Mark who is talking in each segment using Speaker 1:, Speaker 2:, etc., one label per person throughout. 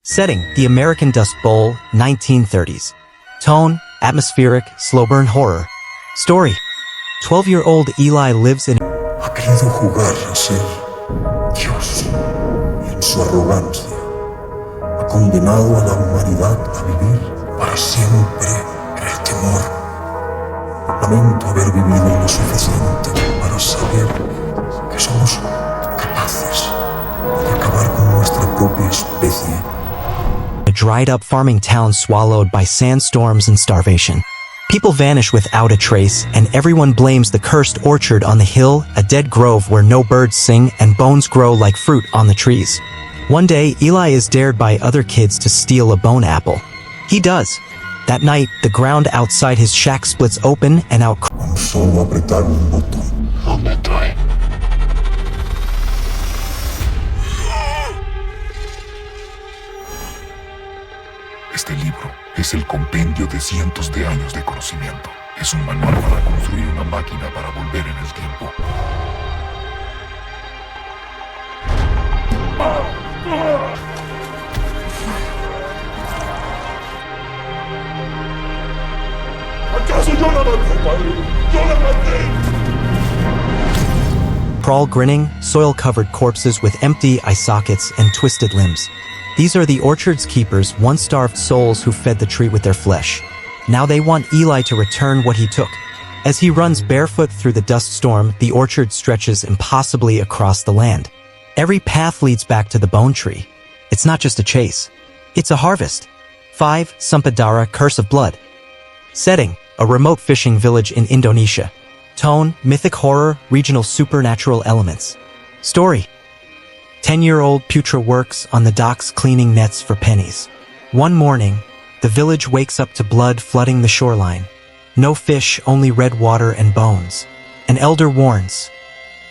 Speaker 1: Setting, the American Dust Bowl, 1930s. Tone, atmospheric, slow-burn horror. Story, 12-year-old Eli lives in...
Speaker 2: Ha querido jugar a ser Dios y en su arrogancia ha condenado a la humanidad a vivir para siempre en el temor. Lamento haber vivido lo suficiente para saber que somos capaces de acabar con nuestra propia especie.
Speaker 1: A dried-up farming town swallowed by sandstorms and starvation. People vanish without a trace, and everyone blames the cursed orchard on the hill, a dead grove where no birds sing and bones grow like fruit on the trees. One day, Eli is dared by other kids to steal a bone apple. He does. That night, the ground outside his shack splits open and out...
Speaker 2: Con solo apretar un botón. ¿Dónde estoy? Este libro es el compendio de cientos de años de conocimiento. Es un manual para construir una máquina para volver en el tiempo. ¿Acaso yo la maté, padre? ¡Yo la maté!
Speaker 1: Crawl grinning, soil-covered corpses with empty eye sockets and twisted limbs. These are the orchard's keepers, once-starved souls who fed the tree with their flesh. Now they want Eli to return what he took. As he runs barefoot through the dust storm, the orchard stretches impossibly across the land. Every path leads back to the bone tree. It's not just a chase. It's a harvest. 5. Sumpadara, Curse of Blood. Setting, a remote fishing village in Indonesia. Tone, mythic horror, regional supernatural elements. Story, 10-year-old Putra works on the docks cleaning nets for pennies. One morning, the village wakes up to blood flooding the shoreline. No fish, only red water and bones. An elder warns.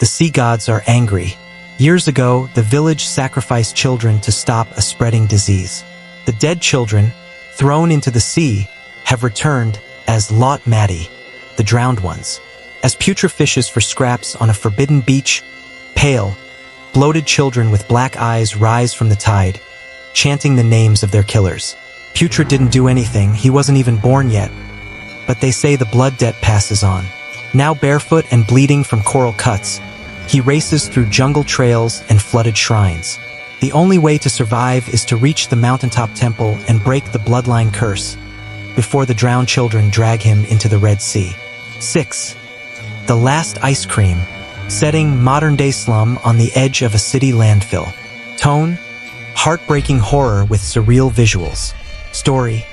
Speaker 1: The sea gods are angry. Years ago, the village sacrificed children to stop a spreading disease. The dead children, thrown into the sea, have returned as Lot Maddie, the drowned ones. As Putra fishes for scraps on a forbidden beach, pale, bloated children with black eyes rise from the tide, chanting the names of their killers. Putra didn't do anything, he wasn't even born yet. But they say the blood debt passes on. Now barefoot and bleeding from coral cuts, he races through jungle trails and flooded shrines. The only way to survive is to reach the mountaintop temple and break the bloodline curse, before the drowned children drag him into the Red Sea. 6. The Last Ice Cream. Setting, modern-day slum on the edge of a city landfill. Tone, heartbreaking horror with surreal visuals. Story,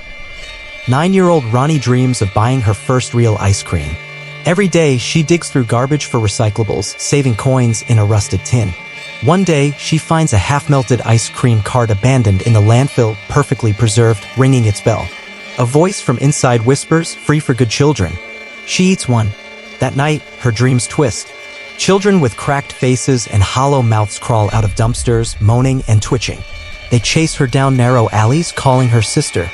Speaker 1: 9-year-old Ronnie dreams of buying her first real ice cream. Every day, she digs through garbage for recyclables, saving coins in a rusted tin. One day, she finds a half-melted ice cream cart abandoned in the landfill, perfectly preserved, ringing its bell. A voice from inside whispers, "Free for good children." She eats one. That night, her dreams twist. Children with cracked faces and hollow mouths crawl out of dumpsters, moaning and twitching. They chase her down narrow alleys, calling her sister.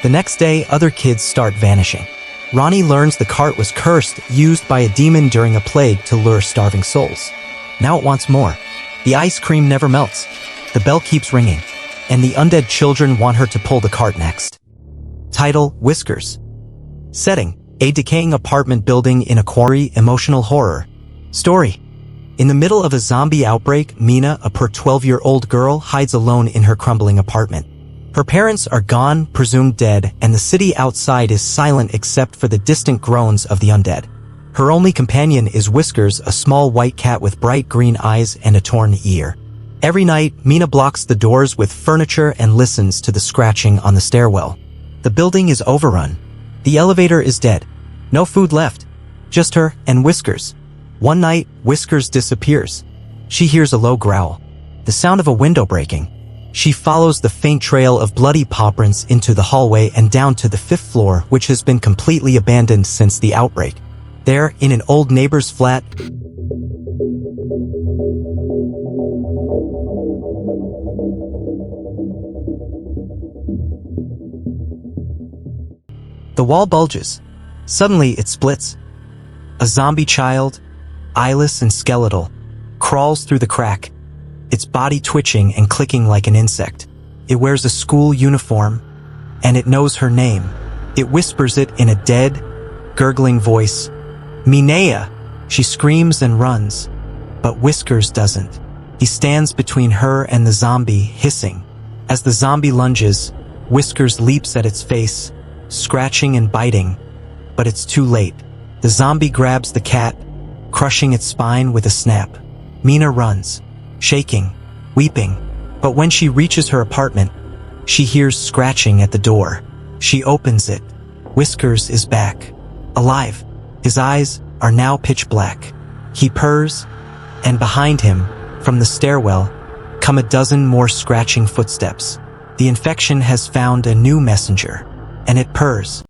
Speaker 1: The next day, other kids start vanishing. Ronnie learns the cart was cursed, used by a demon during a plague to lure starving souls. Now it wants more. The ice cream never melts. The bell keeps ringing. And the undead children want her to pull the cart next. Title, Whiskers. Setting, a decaying apartment building in a quarry, emotional horror. Story, in the middle of a zombie outbreak, Mina, a 12-year-old girl, hides alone in her crumbling apartment. Her parents are gone, presumed dead, and the city outside is silent except for the distant groans of the undead. Her only companion is Whiskers, a small white cat with bright green eyes and a torn ear. Every night, Mina blocks the doors with furniture and listens to the scratching on the stairwell. The building is overrun. The elevator is dead. No food left. Just her and Whiskers. One night, Whiskers disappears. She hears a low growl. The sound of a window breaking. She follows the faint trail of bloody paw prints into the hallway and down to the 5th floor, which has been completely abandoned since the outbreak. There, in an old neighbor's flat, the wall bulges. Suddenly, it splits. A zombie child, eyeless and skeletal, crawls through the crack, its body twitching and clicking like an insect. It wears a school uniform, and it knows her name. It whispers it in a dead, gurgling voice. Minea! She screams and runs, but Whiskers doesn't. He stands between her and the zombie, hissing. As the zombie lunges, Whiskers leaps at its face, scratching and biting, but it's too late. The zombie grabs the cat, crushing its spine with a snap. Mina runs, shaking, weeping, but when she reaches her apartment, she hears scratching at the door. She opens it. Whiskers is back, alive. His eyes are now pitch black. He purrs, and behind him, from the stairwell, come a dozen more scratching footsteps. The infection has found a new messenger, and it purrs.